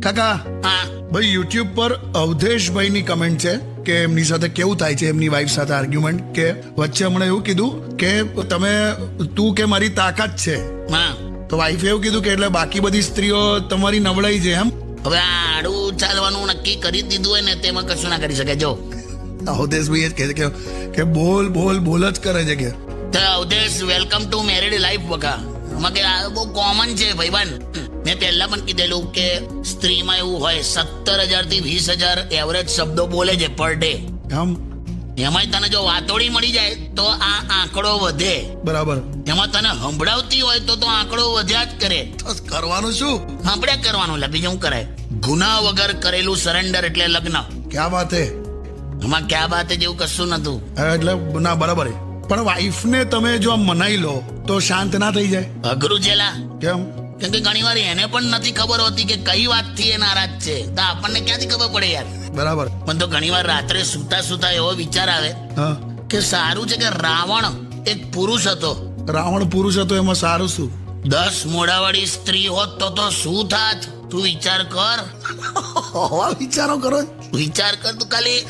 કાકા હા ભાઈ યુટ્યુબ પર અવધેશભાઈની કમેન્ટ છે કે એમની સાથે કેવું થાય છે એમની વાઈફ સાથે આર્ગ્યુમેન્ટ, કે વચ્ચે હમણાં એવું કીધું કે તું કે મારી તાકાત છે, હા તો વાઈફે એવું કીધું કે એટલે બાકી બધી સ્ત્રીઓ તમારી નબળાઈ છે એમ. હવે આ આડું ચાલવાનું નક્કી કરી દીધું હોય ને તેમાં કશું ના કરી શકે. જો અવધેશભાઈ જ કહે છે કે બોલ બોલ બોલ જ કરે છે કે તો Avdhesh welcome to married life બકા. આમાં કે આ બહુ કોમન છે ભાઈબંધ. મેં પહેલા પણ કીધેલું કે સ્ત્રીમાં એવું હોય 17,000 થી 20,000 એવરેજ શબ્દો બોલે છે પર ડે. આમ એમાંય તને જો વાતોડી મળી જાય તો આ આંકડો વધે. બરાબર. એમાં તને સંભળાવતી હોય તો આંકડો વધ્યા જ કરે. તો કરવાનું શું? સાંભળ્યા કરવાનું લે, બીજું શું કરાય? ગુના વગર કરેલું સરેન્ડર એટલે લગ્ન. ક્યાં વાત હે? એમાં ક્યાં બાત જેવું કશું નતું. એટલે ના બરાબર. પણ વાઈફને તમે જો આમ મનાઈ લો તો શાંત ના થઈ જાય? અઘરું છે લા. કેમ? કેમ કે ઘણી વાર એને પણ નથી ખબર હોતી કે કઈ વાતથી એ નારાજ છે. તો આપણને ક્યાંથી ખબર પડે યાર? બરાબર. પણ તો ઘણી વાર રાત્રે સુતા સુતા એવો વિચાર આવે હા કે સારું છે કે રાવણ એક પુરુષ હતો. રાવણ પુરુષ હતો એમાં સારું શું? 10 મોઢાવાળી સ્ત્રી હોત તો શું થાત? તું વિચાર કર. વિચારો કરો. વિચાર કર તું ખાલી.